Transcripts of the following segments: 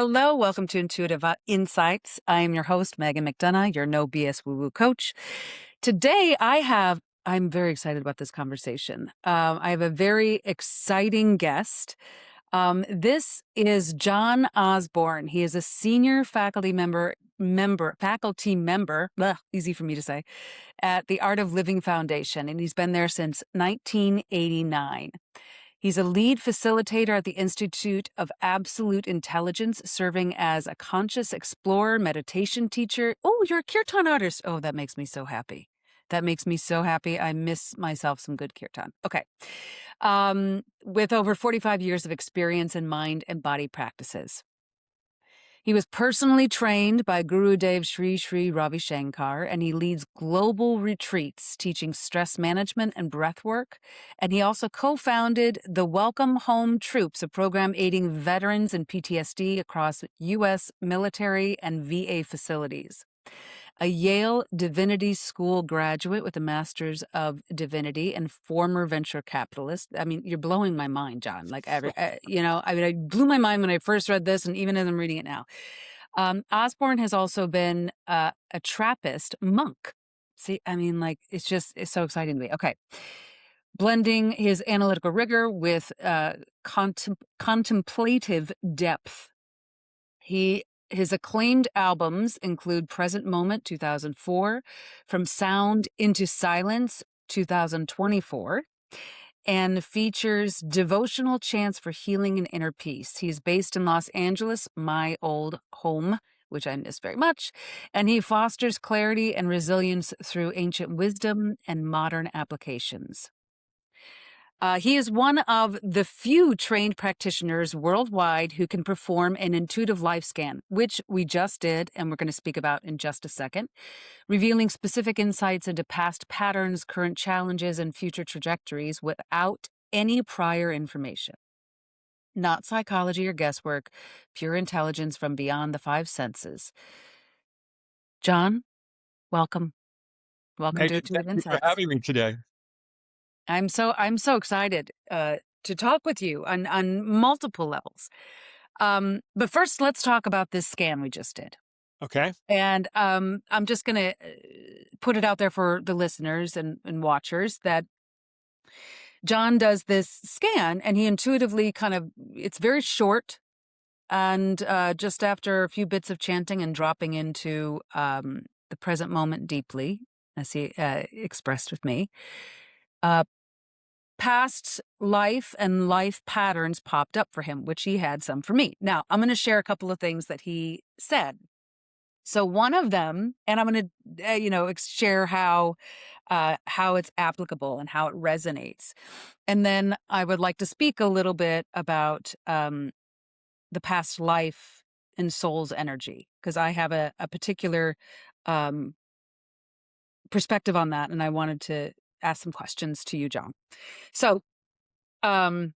Hello, welcome to Intuitive Insights. I am your host, Megan McDonough, your no BS woo woo coach. Today, I'm very excited about this conversation. I have a very exciting guest. This is John Osborne. He is a senior faculty member, easy for me to say, at the Art of Living Foundation, and he's been there since 1989. He's a lead facilitator at the Institute of Absolute Intelligence, serving as a conscious explorer, meditation teacher. Oh, you're a kirtan artist. Oh, that makes me so happy. That makes me so happy. I miss myself some good kirtan. Okay. With over 45 years of experience in mind and body practices. He was personally trained by Gurudev Sri Sri Ravi Shankar, and he leads global retreats teaching stress management and breath work. And he also co-founded the Welcome Home Troops, a program aiding veterans in PTSD across U.S. military and VA facilities. A Yale Divinity School graduate with a Master's of Divinity and former venture capitalist. I mean, you're blowing my mind, John. Like, I blew my mind when I first read this, and even as I'm reading it now. Osborne has also been a Trappist monk. See, I mean, like, it's so exciting to me. Okay. Blending his analytical rigor with contemplative depth. His acclaimed albums include Present Moment, 2004, From Sound into Silence, 2024, and features devotional chants for healing and inner peace. He's based in Los Angeles, my old home, which I miss very much, and he fosters clarity and resilience through ancient wisdom and modern applications. He is one of the few trained practitioners worldwide who can perform an intuitive life scan, which we just did, and we're going to speak about in just a second, revealing specific insights into past patterns, current challenges, and future trajectories without any prior information. Not psychology or guesswork, pure intelligence from beyond the five senses. John, welcome. Welcome to Megan, Intuitive thank you for Insights. having me today. I'm so excited to talk with you on multiple levels. But first, let's talk about this scan we just did. Okay. And I'm just going to put it out there for the listeners and watchers that John does this scan, and he intuitively it's very short. And just after a few bits of chanting and dropping into the present moment deeply, as he expressed with me, past life and life patterns popped up for him, which he had some for me. Now, I'm going to share a couple of things that he said. So one of them, and I'm going to, share how it's applicable and how it resonates. And then I would like to speak a little bit about the past life and soul's energy, because I have a particular perspective on that, and I wanted to ask some questions to you, John. So, one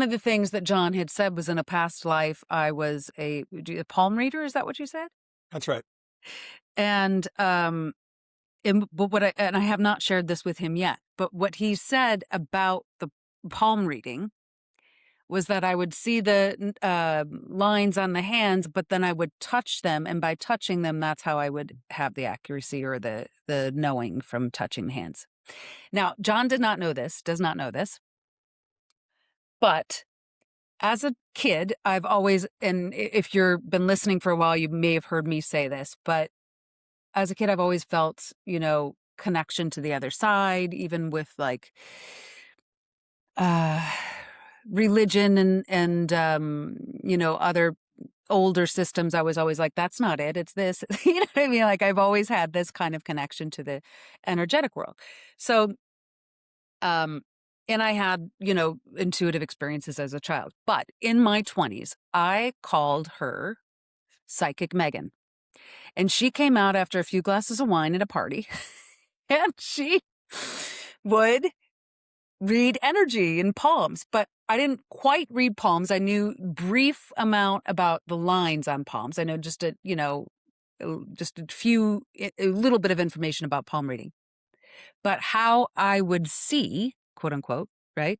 of the things that John had said was in a past life, I was a palm reader. Is that what you said? That's right. And, I have not shared this with him yet, but what he said about the palm reading was that I would see the lines on the hands, but then I would touch them. And by touching them, that's how I would have the accuracy or the knowing from touching the hands. Now, John does not know this. But as a kid, I've always, and if you've been listening for a while, you may have heard me say this, but as a kid, I've always felt, connection to the other side, even with like religion and other older systems. I was always like, that's not it. It's this. You know what I mean? Like I've always had this kind of connection to the energetic world. So, and I had, intuitive experiences as a child. But in my 20s, I called her Psychic Megan. And she came out after a few glasses of wine at a party. And she would read energy in palms. But I didn't quite read palms. I knew brief amount about the lines on palms. I know just a little bit of information about palm reading. But how I would see, quote unquote, right,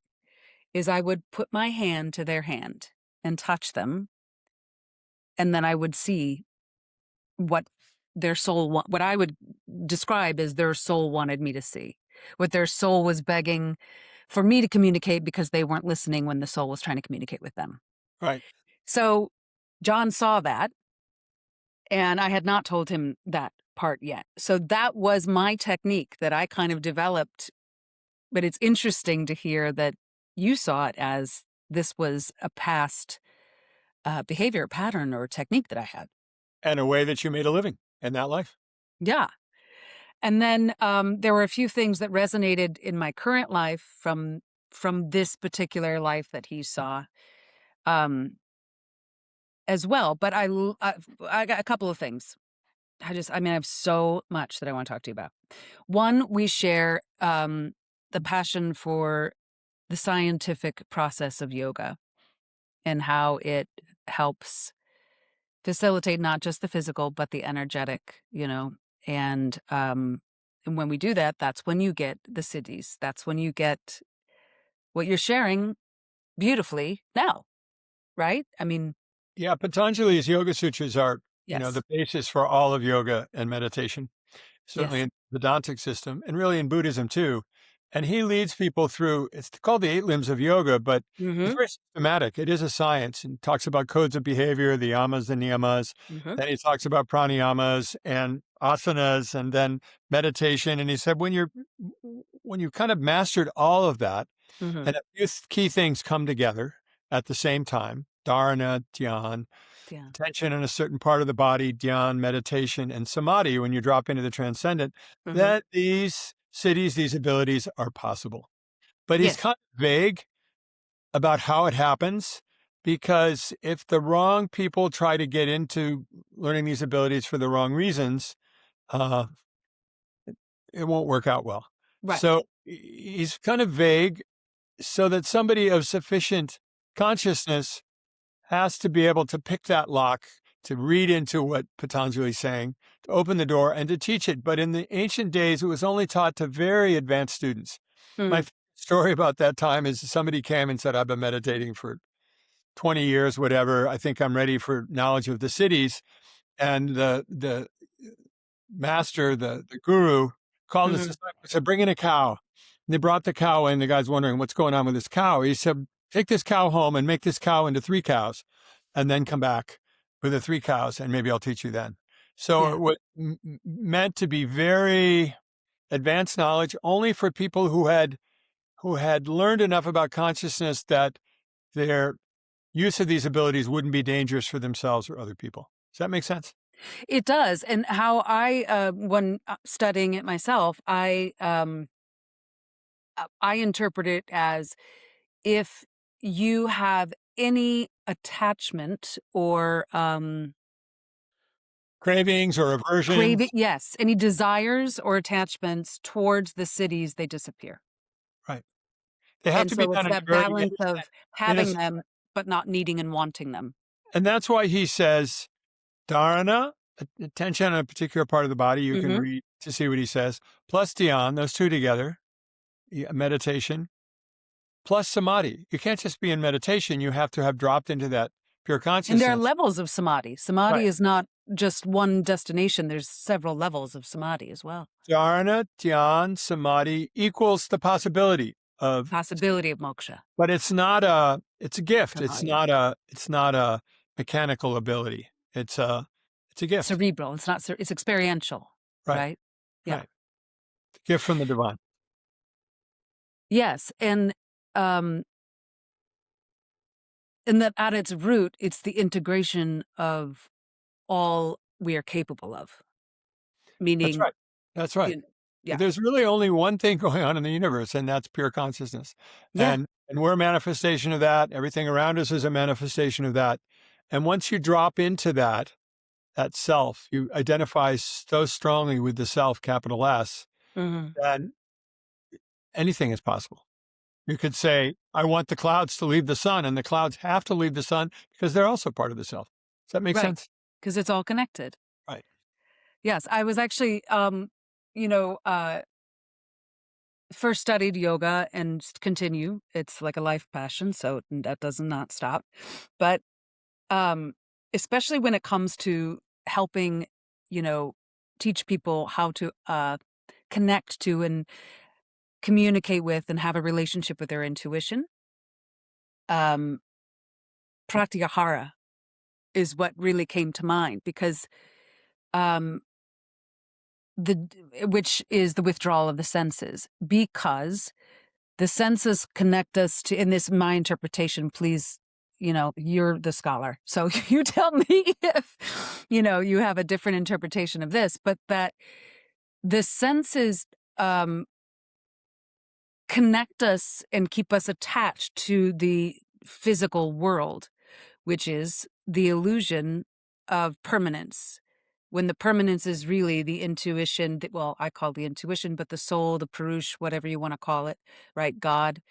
is I would put my hand to their hand and touch them and then I would see what their soul what I would describe as their soul wanted me to see, what their soul was begging for me to communicate because they weren't listening when the soul was trying to communicate with them. Right. So John saw that, and I had not told him that part yet. So that was my technique that I kind of developed. But it's interesting to hear that you saw it as this was a past behavior pattern or technique that I had. And a way that you made a living in that life. Yeah. And then there were a few things that resonated in my current life from this particular life that he saw um, as well. But I got a couple of things. I mean, I have so much that I want to talk to you about. One, we share the passion for the scientific process of yoga and how it helps facilitate not just the physical but the energetic, and when we do that, that's when you get the siddhis. That's when you get what you're sharing beautifully now, right? I mean, Yeah, Patanjali's Yoga Sutras are, yes, the basis for all of yoga and meditation, certainly yes. in the Vedantic system and really in Buddhism too. And he leads people through, it's called the eight limbs of yoga, but it's Mm-hmm. very systematic. It is a science and talks about codes of behavior, the yamas, the niyamas. Mm-hmm. Then he talks about pranayamas and asanas and then meditation. And he said, when you kind of mastered all of that, Mm-hmm. and a few key things come together at the same time, dharana, dhyan, Yeah. attention in a certain part of the body, dhyan, meditation, and samadhi, when you drop into the transcendent, Mm-hmm. that these cities, these abilities are possible. But he's Yes. kind of vague about how it happens because if the wrong people try to get into learning these abilities for the wrong reasons, uh, it won't work out well. Right. So he's kind of vague so that somebody of sufficient consciousness has to be able to pick that lock, to read into what Patanjali's saying, to open the door and to teach it. But in the ancient days, it was only taught to very advanced students. My Mm. favorite story about that time is somebody came and said, I've been meditating for 20 years, whatever. I think I'm ready for knowledge of the cities. And the master, the guru, called his Mm-hmm. disciple and said, bring in a cow. And they brought the cow in. The guy's wondering what's going on with this cow. He said, take this cow home and make this cow into 3 cows and then come back with the 3 cows and maybe I'll teach you then. So Yeah. it was meant to be very advanced knowledge only for people who had learned enough about consciousness that their use of these abilities wouldn't be dangerous for themselves or other people. Does that make sense? It does. And how when studying it myself, I interpret it as if you have any attachment or Cravings or craving, aversions. yes, any desires or attachments towards the cities, they disappear. Right. They have And to be so it's done in a that very balance of having innocent them, but not needing and wanting them. and that's why he says dharana, attention on a particular part of the body, you can Hmm. read to see what he says, plus dhyan, those two together, meditation, plus samadhi. You can't just be in meditation, you have to have dropped into that pure And there are consciousness. levels of samadhi. Samadhi Right. is not just one destination. There's several levels of samadhi as well. Dharana, dhyan, samadhi equals the possibility of, Possibility of moksha. but it's a gift. It's not a mechanical ability. It's a gift. Cerebral. It's not, it's experiential, Right. right? Yeah. Right. Gift from the divine. Yes. Um, and that at its root, it's the integration of all we are capable of, That's meaning, right. That's right. you know, yeah. There's really only one thing going on in the universe, and that's pure consciousness. Yeah. And we're a manifestation of that. Everything around us is a manifestation of that. And once you drop into that self, you identify so strongly with the self, capital S, Hmm. then anything is possible. You could say, I want the clouds to leave the sun, and the clouds have to leave the sun because they're also part of the self. Does that make Right. sense? Because it's all connected. Right. Yes. I was actually, you know, uh, first studied yoga and continue. It's like a life passion. So that does not stop. But, especially when it comes to helping, you know, teach people how to connect to and communicate with and have a relationship with their intuition. Um, Pratyahara is what really came to mind because um, which is the withdrawal of the senses, because the senses connect us to, in this my interpretation, please, you're the scholar. So you tell me if, you have a different interpretation of this, but that the senses um, connect us and keep us attached to the physical world, which is the illusion of permanence. When the permanence is really the intuition, well, I call the intuition, but the soul, the Purush, whatever you want to call it, right? God.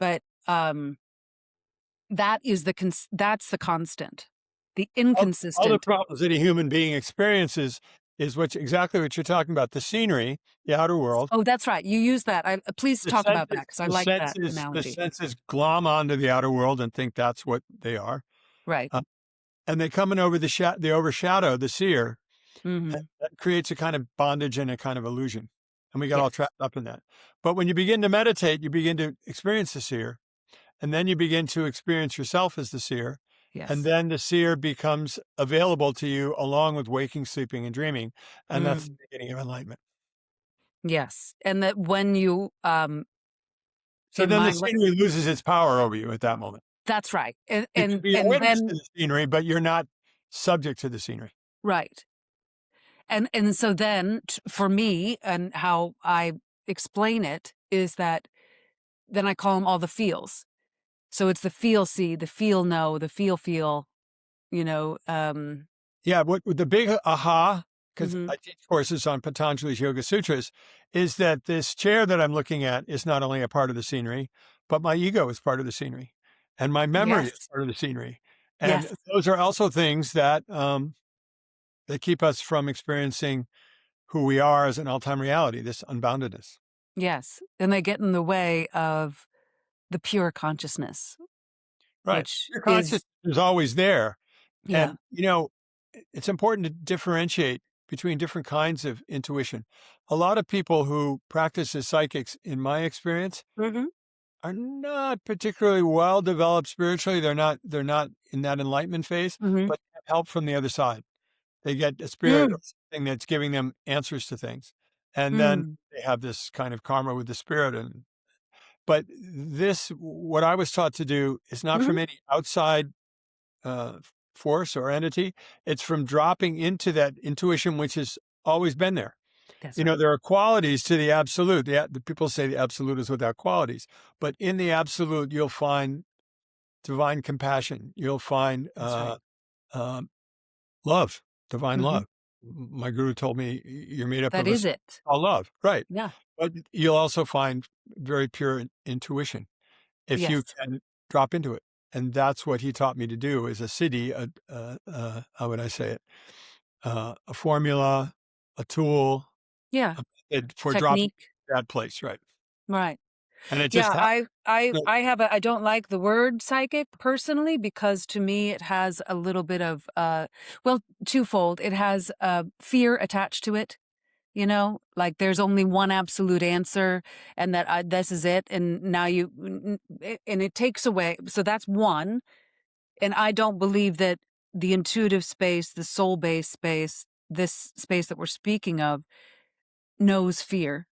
But that's the constant. The All the inconsistent. problems that a human being experiences is exactly what you're talking about. The scenery, the outer world, Oh, that's right. You use that. Please the talk about that senses, because I like that the analogy. senses glom onto the outer world and think that's what they are. Right. Uh, and they come in over the overshadow, the seer, and Hmm. that creates a kind of bondage and a kind of illusion. And we got all Yes. trapped up in that. But when you begin to meditate, you begin to experience the seer, and then you begin to experience yourself as the seer. And Yes. then the seer becomes available to you along with waking, sleeping, and dreaming. And that's the Mm. beginning of enlightenment. Yes. And that when you, So in then the my, scenery loses its power over you at that moment. that's right. And, You can and, be a and witness then, to the scenery, but you're not subject to the scenery. right. And so then for me and how I explain it is that then I call them all the feels. So it's the feel see, the feel know, the feel, you know, Yeah, what the big aha, because mhm. I teach courses on Patanjali's Yoga Sutras, is that this chair that I'm looking at is not only a part of the scenery, but my ego is part of the scenery, and my memory is Yes. part of the scenery, Yes. and those are also things that keep us from experiencing who we are as an all-time reality, this unboundedness. Yes. And they get in the way of the pure consciousness, Right. which Your consciousness is, is always there, yeah. and it's important to differentiate between different kinds of intuition. A lot of people who practice as psychics, in my experience, Hmm. are not particularly well developed spiritually. They're not in that enlightenment phase, Hmm. but have help from the other side. They get a spirit or Mm. something that's giving them answers to things. And then Mm. they have this kind of karma with the spirit. But what I was taught to do is not Hmm. from any outside uh, force or entity. It's from dropping into that intuition, which has always been there. That's right. There are qualities to the absolute. The people say the absolute is without qualities, but in the absolute, you'll find divine compassion. You'll find That's right. um, love, divine Hmm. love. My guru told me you're made up That of a is soul it. called love, right? Yeah. But you'll also find very pure intuition if you Yes. can drop into it. And that's what he taught me to do is a siddhi, how would I say it? A formula, a tool, Yeah. a method for dropping Technique. that place, right? Right. And it Yeah, just happens. I don't like the word psychic personally because to me it has a little bit of well, twofold. It has fear attached to it, like there's only one absolute answer and that this is it and now and it takes away. So that's one, and I don't believe that the intuitive space, the soul-based space, this space that we're speaking of knows fear.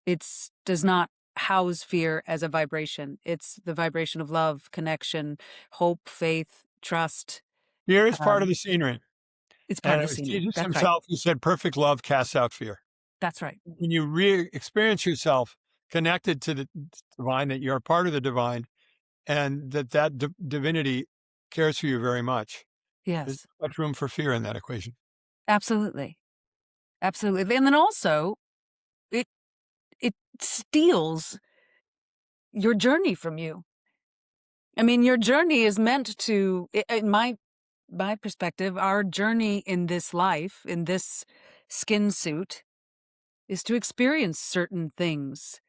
It's does not house fear as a vibration. It's the vibration of love, connection, hope, faith, trust. Fear is part of Um, the scenery. it's part And of it the was scenery. Jesus That's right. himself who said, perfect love casts out fear. That's right. When you experience yourself connected to the divine, that you're a part of the divine, and that divinity cares for you very much, there's Yes, not much room for fear in that equation. absolutely. Absolutely. And then also it it steals your journey from you. I mean, your journey is meant to, in my perspective, our journey in this life, in this skin suit, is to experience certain things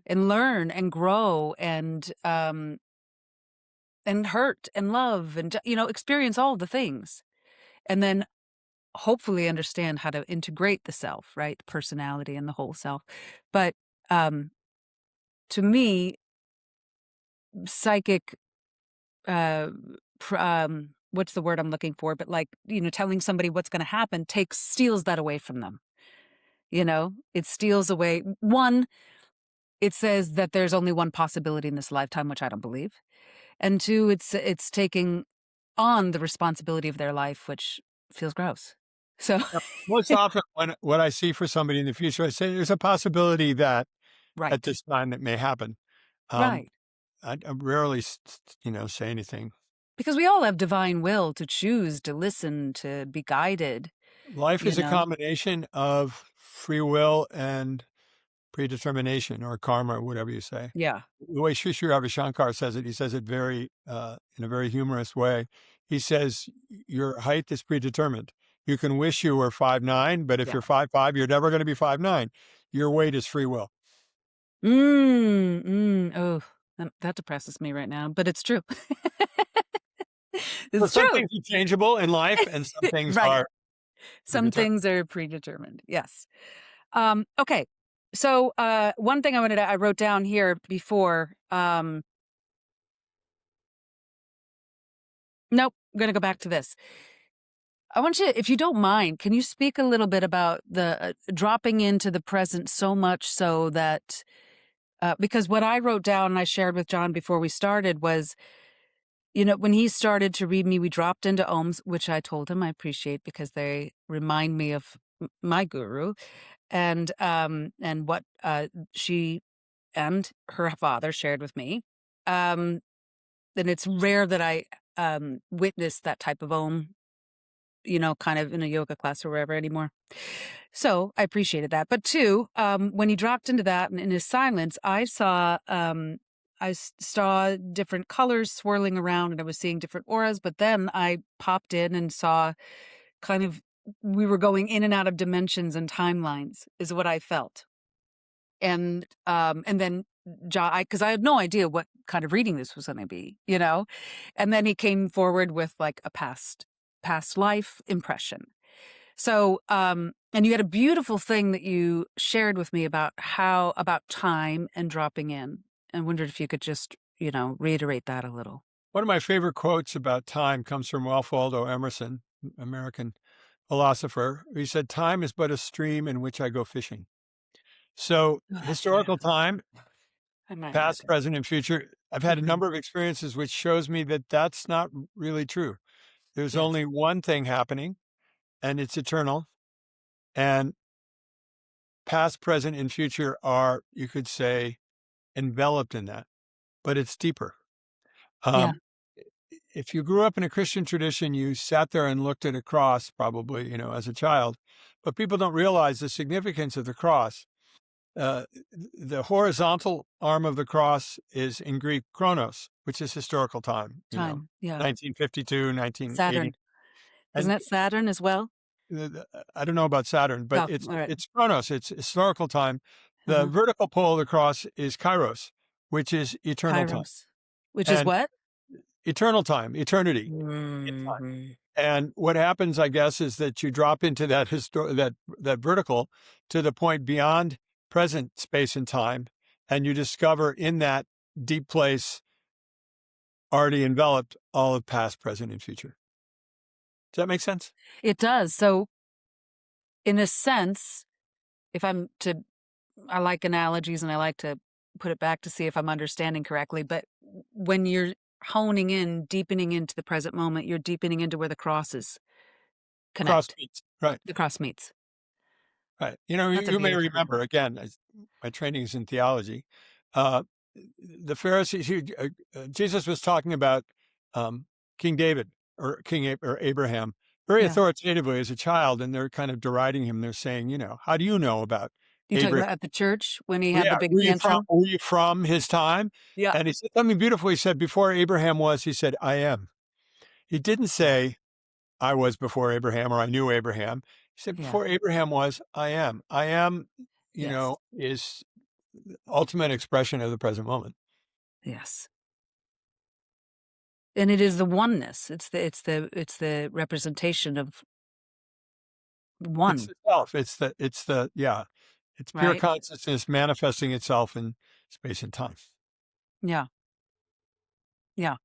and learn and grow and hurt and love and experience all the things. and then hopefully understand how to integrate the self, right? Personality and the whole self. But um, to me, psychic, uh, what's the word I'm looking for? But like, telling somebody what's going to happen steals that away from them. It steals away. One, it says that there's only one possibility in this lifetime, which I don't believe. And two, it's taking on the responsibility of their life, which feels gross. So, Yep. Most often when what I see for somebody in the future, I say there's a possibility that at right, this time that may happen. Um, right. I rarely, say anything. Because we all have divine will to choose, to listen, to be guided, Life you is a know? combination of free will and predetermination or karma or whatever you say. Yeah. The way Sri Sri Ravi Shankar says it, he says it very in a very humorous way. He says, "Your height is predetermined. You can wish you were 5'9", but if Yeah. you're 5'5", you're never going to be 5'9". Your weight is free will." Oh, that depresses me right now, but it's true. So It's some true. things are changeable in life, and some things Right. are Some predetermined. things are predetermined. Yes. Okay. So, one thing I wrote down here before, nope, I'm gonna go back to this. I want you, if you don't mind, can you speak a little bit about the dropping into the present so much so that, because what I wrote down and I shared with John before we started was, when he started to read me, we dropped into Ohms, which I told him I appreciate because they remind me of my guru and what she and her father shared with me. Um, and it's rare that I witness that type of Om, kind of in a yoga class or wherever anymore. So I appreciated that. But two, when he dropped into that and in his silence, I saw different colors swirling around and I was seeing different auras. But then I popped in and saw kind of we were going in and out of dimensions and timelines is what I felt. And then John, because I had no idea what kind of reading this was going to be, and then he came forward with like a past life impression. So, and you had a beautiful thing that you shared with me about time and dropping in. I wondered if you could just, reiterate that a little. One of my favorite quotes about time comes from Ralph Waldo Emerson, American philosopher. He said, "Time is but a stream in which I go fishing." So Oh, that's historical beautiful. time, I might write past, that. present, and future. I've had a Hmm. number of experiences which shows me that that's not really true. There's Yes. only one thing happening, and it's eternal. And past, present, and future are, you could say, enveloped in that, but it's deeper. Yeah. Um, if you grew up in a Christian tradition, you sat there and looked at a cross, probably, as a child, but people don't realize the significance of the cross. Uh, the horizontal arm of the cross is in Greek chronos, which is historical time, Time. Yeah. 1952, 1980. Saturn. Isn't And that Saturn as well? I don't know about Saturn, but Oh, all right. it's chronos, it's historical time. The Uh-huh. vertical pole of the cross is kairos, which is eternal time. Kairos. Which is And what? eternal time, eternity in time. Mhm. And what happens, I guess, is that you drop into that vertical to the point beyond present space and time, and you discover in that deep place already enveloped all of past, present, and future. Does that make sense? It does. So, in a sense, if I'm to, I like analogies and I like to put it back to see if I'm understanding correctly. But when you're honing in, deepening into the present moment, you're deepening into where the crosses Cross connect, meets, right? the cross meets. Right. That's a You may beautiful remember thing. again. My training is in theology. Uh, the Pharisees, Jesus was talking about King David or or Abraham very Yeah. authoritatively as a child, and they're kind of deriding him. They're saying, how do you know about You talking Abraham? about at the church when he Well, had yeah, the big tantrum? were you from his time? Yeah. And he said something beautiful. He said, before Abraham was, he said, I am. He didn't say, I was before Abraham or I knew Abraham. He said, Yeah. before Abraham was, I am. I am, Yes. is the ultimate expression of the present moment. Yes. And it is the oneness. It's the representation of It's one, the self. Yeah. It's pure right? consciousness manifesting itself in space and time. Yeah. Yeah.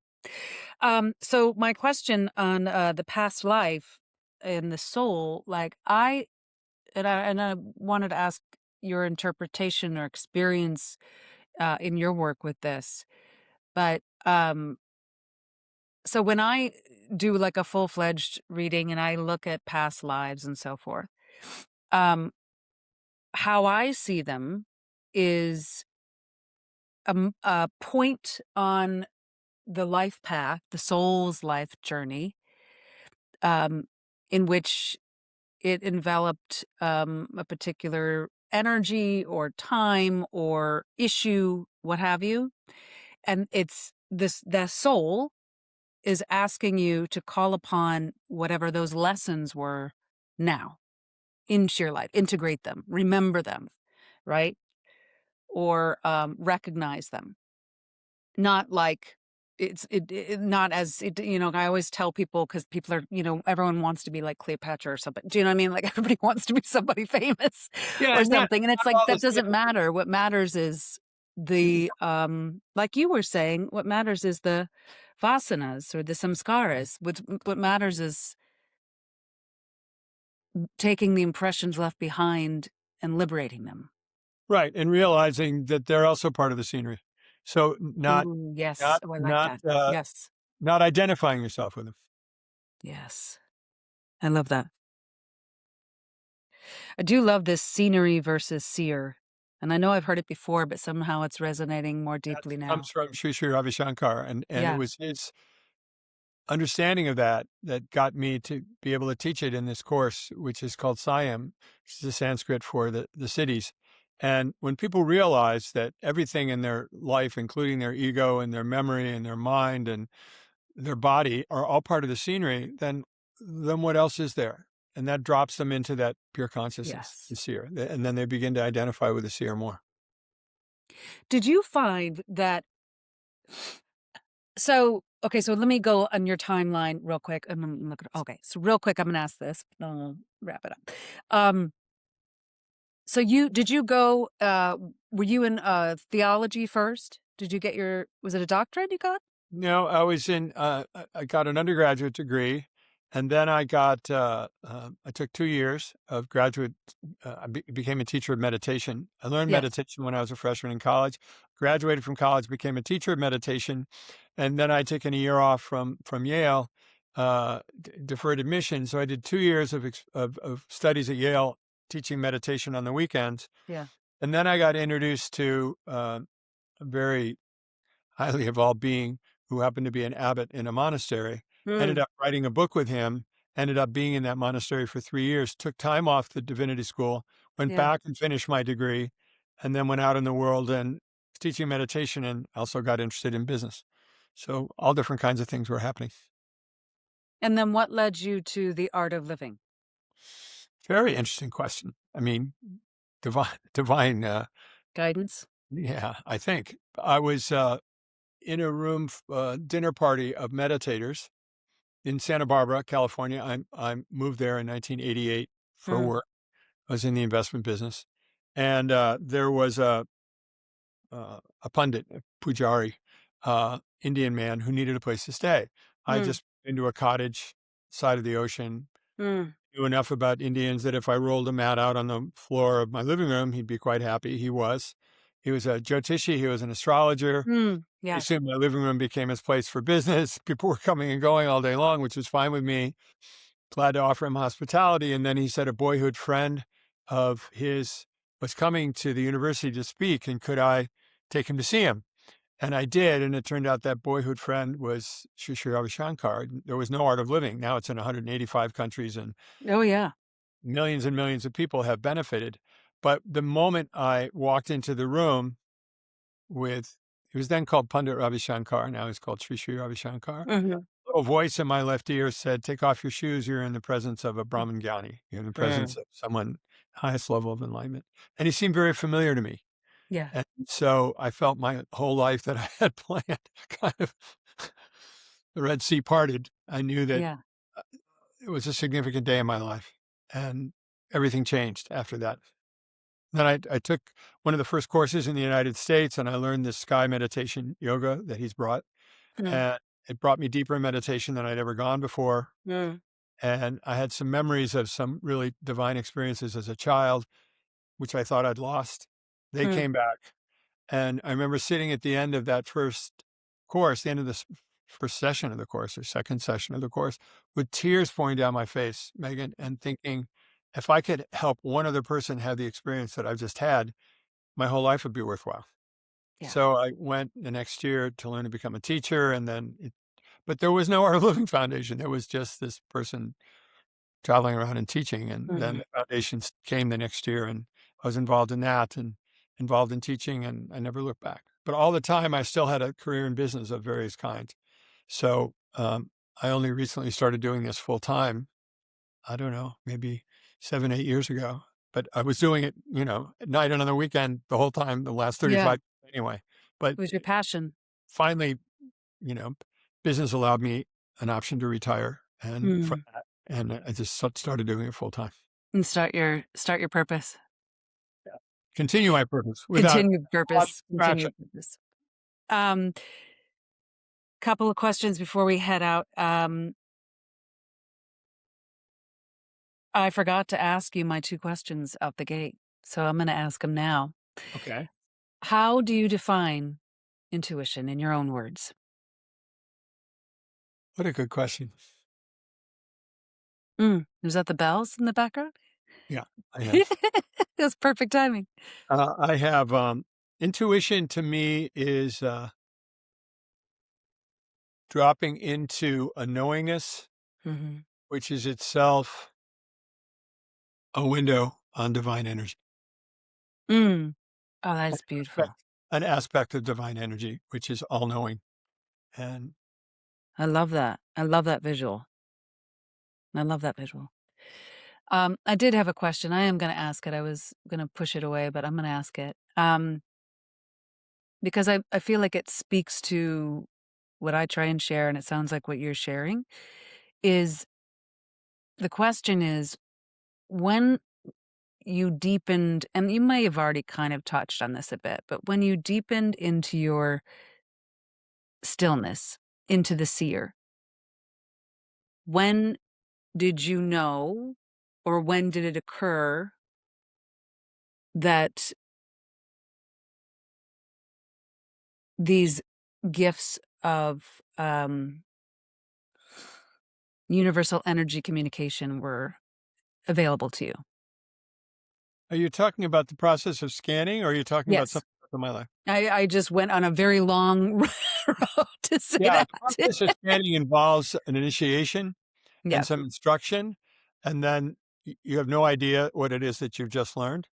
So my question on the past life and the soul, like I wanted to ask your interpretation or experience in your work with this. But so when I do like a full-fledged reading and I look at past lives and so forth, um, how I see them is a point on the life path, the soul's life journey, um, in which it enveloped a particular energy or time or issue, what have you. And it's this, the soul is asking you to call upon whatever those lessons were now into your life, integrate them, remember them, right? Or recognize them. Not like not as I always tell people because people are, everyone wants to be like Cleopatra or something. Do you know what I mean? Like everybody wants to be somebody famous Yeah, or and something. And it's not like all that the doesn't matter. What matters is the like you were saying, what matters is the vasanas or the samskaras. What matters is taking the impressions left behind and liberating them. right, and realizing that they're also part of the scenery. So Ooh, yes. not Oh, I like not that. Yes. not identifying yourself with them. Yes. I love that. I do love this scenery versus seer. And I know I've heard it before, but somehow it's resonating more That deeply comes now. from Sri Sri Ravi Shankar, and it Yeah. was his understanding of that that got me to be able to teach it in this course, which is called Siam, which is the Sanskrit for the siddhis. And when people realize that everything in their life, including their ego and their memory and their mind and their body, are all part of the scenery, then what else is there? And that drops them into that pure consciousness, Yes. the seer. And then they begin to identify with the seer more. Did you find that? So, okay, so let me go on your timeline real quick. And I'm looking, okay, so real quick, I'm going to ask this. I'll wrap it up. Um, so did you go, were you in theology first? Did you get was it a doctorate you got? No, I got an undergraduate degree, and then I took 2 years of graduate, became a teacher of meditation. I learned Yes. meditation when I was a freshman in college, graduated from college, became a teacher of meditation, and then I'd taken a year off from Yale, deferred admission. So I did 2 years of studies at Yale, teaching meditation on the weekends. Yeah. And then I got introduced to a very highly evolved being who happened to be an abbot in a monastery, ended Hmm. up writing a book with him, ended up being in that monastery for 3 years, took time off the divinity school, went Yeah. back and finished my degree, and then went out in the world and was teaching meditation and also got interested in business. So all different kinds of things were happening. And then what led you to the art of living? Very interesting question. I mean, divine, Guidance? yeah, I think. I was in a room, dinner party of meditators in Santa Barbara, California. I moved there in 1988 for Hmm. work. I was in the investment business, and there was a pundit, a pujari, Indian man who needed a place to stay. I Hmm. just into a cottage side of the ocean. Hmm. Knew enough about Indians that if I rolled a mat out on the floor of my living room, he'd be quite happy. He was. He was a Jyotishi. He was an astrologer. Hmm. Pretty Yes. soon my living room became his place for business. People were coming and going all day long, which was fine with me. Glad to offer him hospitality. And then he said a boyhood friend of his was coming to the university to speak, and could I take him to see him? And I did. And it turned out that boyhood friend was Sri Sri Ravi Shankar. There was no art of living. Now it's in 185 countries, and Oh, yeah. millions of people have benefited. But the moment I walked into the room with, he was then called Pandit Ravi Shankar. Now he's called Sri Sri Ravi Shankar. Hmm. A voice in my left ear said, "Take off your shoes. You're in the presence of a Brahman Gyani. You're in the presence Mm. of someone highest level of enlightenment." And he seemed very familiar to me. Yeah. And so I felt my whole life that I had planned kind of the Red Sea parted, I knew that Yeah. uh, it was a significant day in my life, and everything changed after that. Then I took one of the first courses in the United States, and I learned this sky meditation yoga that he's brought, Mm. and it brought me deeper in meditation than I'd ever gone before. Mm. And I had some memories of some really divine experiences as a child, which I thought I'd lost. They Mm. came back. And I remember sitting at the end of that first course, the end of this first session of the course or second session of the course, with tears pouring down my face, Megan, and thinking, if I could help one other person have the experience that I've just had, my whole life would be worthwhile. Yeah. So I went the next year to learn to become a teacher, and then, but there was no Art of Living Foundation. There was just this person traveling around and teaching. And then Mhm. the foundations came the next year, and I was involved in that and involved in teaching, and I never looked back. But all the time, I still had a career in business of various kinds. So I only recently started doing this full time. I don't know, maybe 7, 8 years ago. But I was doing it, at night and on the weekend the whole time, the last Yeah. 35 anyway. But It was your passion. finally, you know, business allowed me an option to retire, and from Mm. that, and I just started doing it full time. And start your purpose. Continue my purpose without Continue a lot of purpose. Continue distraction. purpose. Um, Couple of questions before we head out. I forgot to ask you my 2 questions out the gate, so I'm gonna ask them now. Okay. How do you define intuition in your own words? What a good question. Is that the bells in the background? Yeah, I have. That's perfect timing. I have, intuition to me is, dropping into a knowingness, Mhm. which is itself a window on divine energy. Mm. Oh, that An is beautiful. aspect an aspect of divine energy, which is all-knowing. And I love that. I love that visual. I love that visual. I did have a question. I am gonna ask it. I was gonna push it away, but I'm gonna ask it. Because I feel like it speaks to what I try and share, and it sounds like what you're sharing, is the question is, when you deepened and you may have already kind of touched on this a bit, but when you deepened into your stillness, into the seer, when did you know, or when did it occur that these gifts of, universal energy communication were available to you? are you talking about the process of scanning, or are you talking about Yes. something else in my life? I just went on a very long road to say Yeah, that. the process of scanning involves an initiation and Yes. some instruction, and then you have no idea what it is that you've just learned.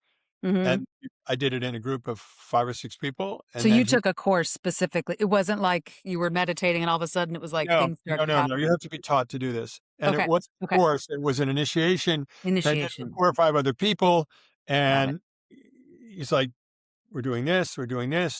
Mhm. And I did it in a group of 5 or 6 people, So and you then he took a course specifically. It wasn't like you were meditating and all of a sudden it was like no, things no, started no, no, you happening. have to be taught to do this. And it Okay. was a Okay. course, it was an initiation that I did with Initiation. 4 or 5 other people, Got it. and he's like, we're doing this,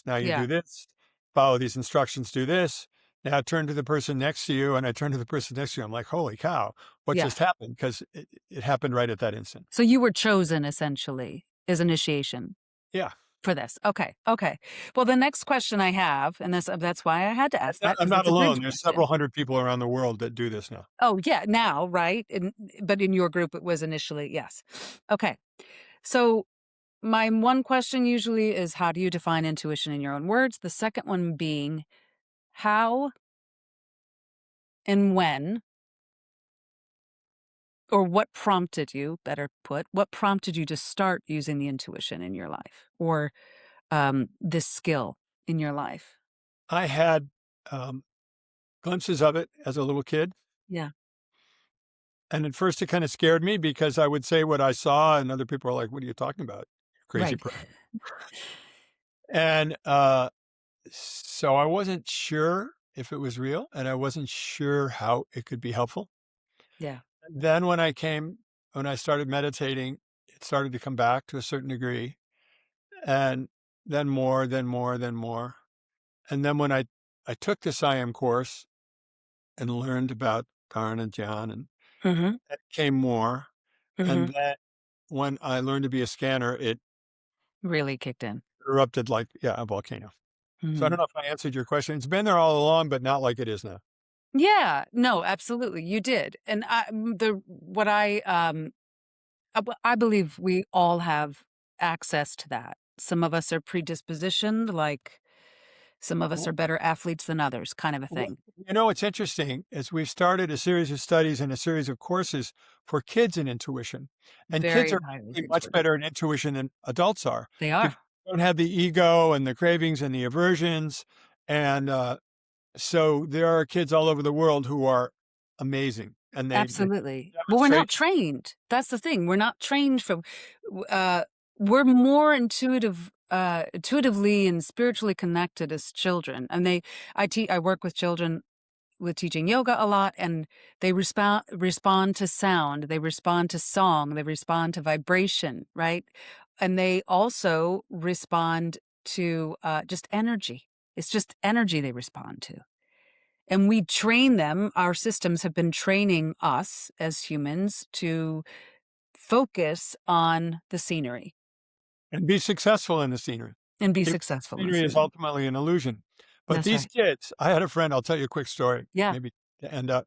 now you Yeah. do this, follow these instructions, do this. Now turn to the person next to you, and I turn to the person next to you, I'm like, "Holy cow, what Yeah. just happened?" 'Cause it happened right at that instant. So you were chosen essentially as initiation Yeah. for this. Okay. Okay. Well, the next question I have, and that's why I had to ask that I'm because not it's a bridge alone, there's question. several hundred people around the world that do this now. Oh, yeah, now, right? But in your group it was initially, yes. Okay. So my one question usually is, how do you define intuition in your own words? The second one being, how and when, or what prompted you, better put, what prompted you to start using the intuition in your life, or this skill in your life? I had, um, glimpses of it as a little kid, Yeah. and at first it kinda scared me because I would say what I saw, and other people are like, "What are you talking about? You crazy Right. per" And, so I wasn't sure if it was real, and I wasn't sure how it could be helpful. Yeah. Then when I started meditating, it started to come back to a certain degree, and then more, then more, then more. And then when I took this IM course, and learned about Dharana, Dhyan, and Mhm. it came more. And Mhm. then when I learned to be a scanner, it Really kicked in. erupted like, yeah, a volcano. So I don't Mhm. know if I answered your question. It's been there all along, but not like it is now. Yeah. No, absolutely, you did. And I believe we all have access to that. Some of us are predispositioned, like some of us are better athletes than others, kind of a Wha thing. What's interesting is we've started a series of studies and a series of courses for kids in intuition, and kids Very are highly actually much predisposed. better in intuition than adults are They because are. they don't have the ego and the cravings and the aversions, and, so there are kids all over the world who are amazing, and they Absolutely. But we're not demonstrate. trained. That's the thing. We're not trained from we're more intuitively and spiritually connected as children. And I work with children with teaching yoga a lot, and they respond to sound, they respond to song, they respond to vibration, right? And they also respond to just energy. It's just energy they respond to. And we train them, our systems have been training us as humans to focus on the scenery And be successful in the scenery. and be Even successful the in the scenery is scenery. ultimately an illusion. But That's these right. kids, I had a friend, I'll tell you a quick story, Yeah. maybe to end up.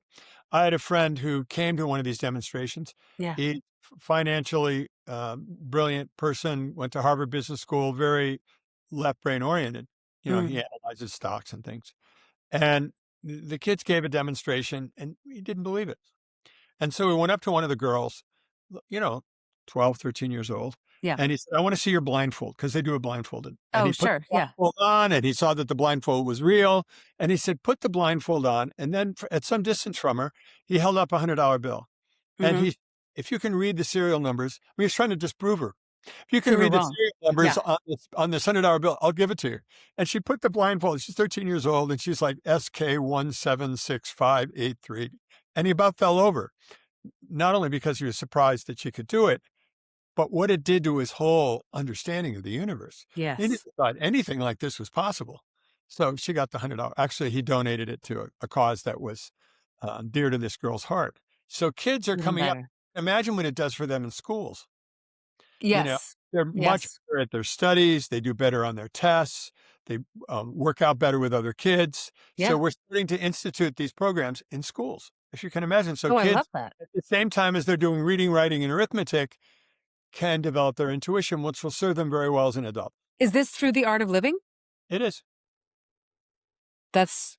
I had a friend who came to one of these demonstrations. Yeah. He financially brilliant person, went to Harvard Business School, very left brain oriented. You know, he Mm. analyzes stocks and things. And the kids gave a demonstration and he didn't believe it. And so we went up to one of the girls, you know, 12, 13 years old, Yeah. and he said, "I wanna see your blindfold," because they do it blindfolded. And Oh, he put the sure. Yeah. blindfold on, and he saw that the blindfold was real, and he said, "Put the blindfold on," and then at some distance from her, he held up a $100 bill, and Hmm. "If you can read the serial numbers," I mean, he was trying to disprove her. "If you can Prove her read the wrong. serial numbers Yeah. on this $100 bill, I'll give it to you." And she put the blindfold, she's 13 years old, and she's like, SK176583, and he about fell over. Not only because he was surprised that she could do it, but what it did to his whole understanding of the universe. He never Yes. thought anything like this was possible. So she got the $100. Actually, he donated it to a cause that was dear to this girl's heart. So kids are Even coming up. better. Imagine what it does for them in schools. You know, Yes. they're much Yes. better at their studies. They do better on their tests. They work out better with other kids. So Yeah. we're starting to institute these programs in schools, if you can imagine. So Oh, I love kids, that. at the same time as they're doing reading, writing, and arithmetic, can develop their intuition, which will serve them very well as an adult. Is this through the art of living? It is. That's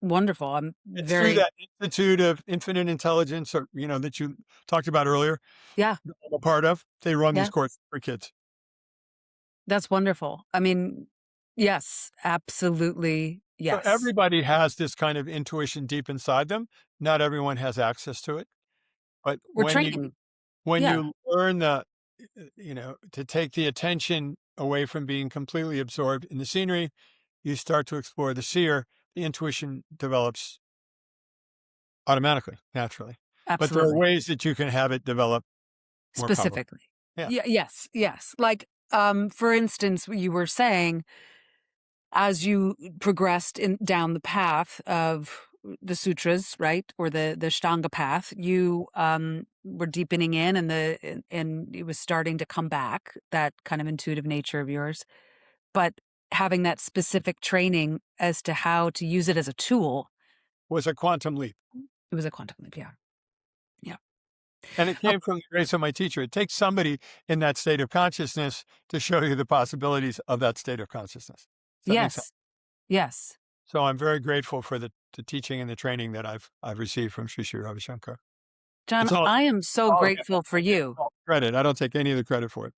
wonderful. I'm It's through very, that Institute of Infinite Intelligence, or that you talked about earlier. yeah. That I'm a part of. They run these Yeah. courses for kids. That's wonderful. I mean, yes, absolutely. So Yes. everybody has this kind of intuition deep inside them. Not everyone has access to it, but We're when training. Yeah. you learn to take the attention away from being completely absorbed in the scenery, you start to explore the seer. The intuition develops automatically, naturally. But there are Absolutely. ways that you can have it develop more powerfully. Specifically. Yeah. Yes, yes. Like, for instance, you were saying as you progressed in down the path of the sutras, right? Or the Ashtanga path, you were deepening in and it was starting to come back, that kind of intuitive nature of yours. But having that specific training as to how to use it as a tool, Was a quantum leap. it was a quantum leap. Yeah. Yeah. And it Oh, came from the grace of my teacher. It takes somebody in that state of consciousness to show you the possibilities of that state of consciousness. Does that make sense? yes. Yes. So I'm very grateful for the teaching and the training that I've received from Sri Sri Ravi Shankar. John, It's I am so all him. grateful for I get you. all the credit. I don't take any of the credit for it.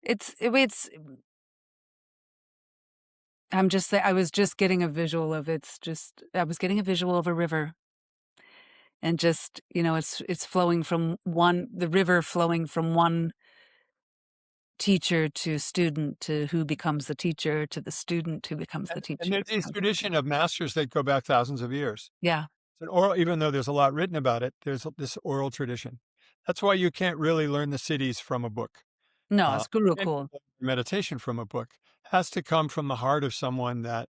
It's I'm just I was just getting a visual of I was getting a visual of a river and just, it's flowing from the river flowing from one teacher to student to who becomes the teacher to the student who becomes the And teacher. there's this tradition of masters that go back thousands of years. Yeah. It's an oral, even though there's a lot written about it, there's this oral tradition. That's why you can't really learn the siddhis from a book. No, Uh, it's and cool. meditation from a book has to come from the heart of someone that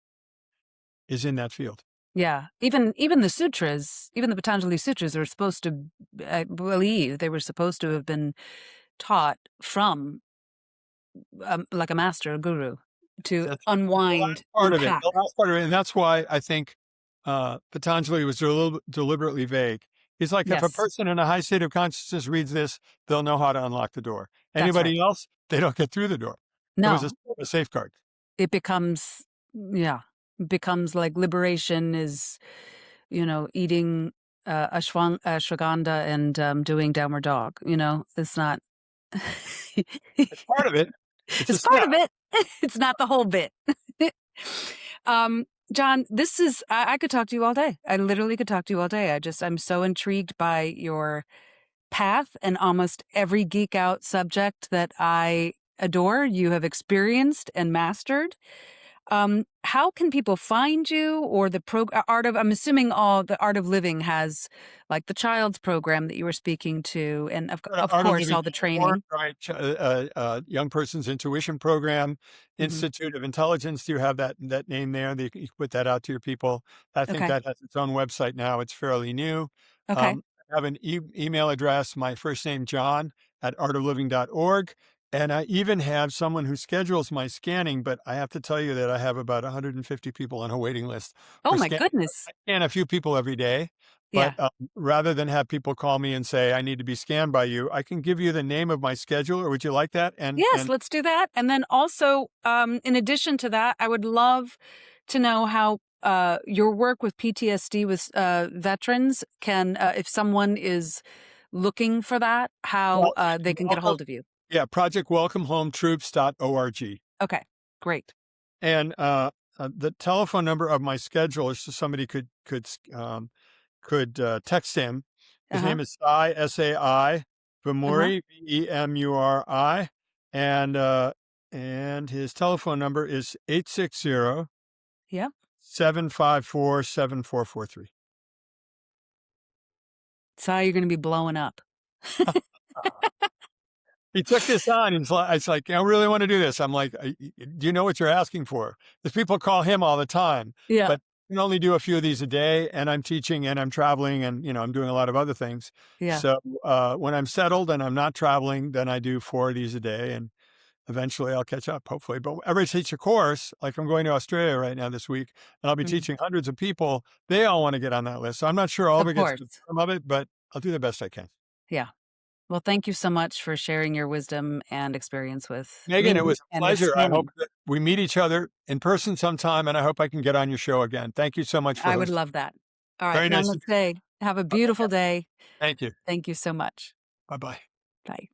is in that field. Yeah. Even the sutras, even the Patanjali sutras are supposed to, I believe they were supposed to have been taught from, like a master, a guru, to That's the unwind, last part of it. unpack. The last part of it, and that's why I think Patanjali was a little deliberately vague. He's like, if a Yes, person in a high state of consciousness reads this, they'll know how to unlock the door. that's right. Anybody else, they don't get through the door. It was No, a safeguard. it becomes, yeah, becomes like liberation is, eating ashwagandha and doing downward dog. It's not. It's part of it. It's a It's part of step. it. It's not the whole bit. um, John, this is, I could talk to you all day. I literally could talk to you all day. I'm so intrigued by your path and almost every geek out subject that I adore, you have experienced and mastered. How can people find you or the art of, I'm assuming all the Art of Living has like the child's program that you were speaking to, and of course, all the Artofliving.org, training. right? Young Person's Intuition Program, Hmm. Institute of Intelligence. Do you have that name there? That you can put that out to your people. I think Okay. that has its own website now. It's fairly new. Okay. I have an email address, my first name, John, at artofliving.org. And I even have someone who schedules my scanning, but I have to tell you that I have about 150 people on a waiting list Oh for my scanning. goodness. I scan a few people every day. Yeah. But rather than have people call me and say, I need to be scanned by you, I can give you the name of my scheduler. Would you like that? Yes, let's do that. And then also, in addition to that, I would love to know how your work with PTSD with veterans can, if someone is looking for that, how well, they can get a welcome, hold of you. yeah, projectwelcomehometroops.org. Okay, great. And the telephone number of my scheduler, so somebody could text him. Uh His huh. name is Sai, Sai, Uh huh. Vemuri, Vemuri, and his telephone number is 860 Yeah. 754 7443. So you're going to be blowing up. He took this on. It's like, I really want to do this. I'm like, do you know what you're asking for? Because people call him all the time, Yeah. but I can only do a few of these a day. And I'm teaching and I'm traveling and, I'm doing a lot of other things. Yeah. So when I'm settled and I'm not traveling, then I do 4 of these a day. And eventually I'll catch up, hopefully. But whenever I teach a course, like I'm going to Australia right now this week, and I'll be Mm, teaching hundreds of people, they all want to get on that list. So I'm not sure all of of it gets to the course. bottom of it, but I'll do the best I can. Yeah. Well, thank you so much for sharing your wisdom and experience with Megan, it me was a and with pleasure. I hope scanning. that we meet each other in person sometime, and I hope I can get on your show again. Thank you so much for I would hosting. love that. All right. Very nice to meet Namaste. Have a you. beautiful day. Thank you. Thank you so much. Bye bye. Bye.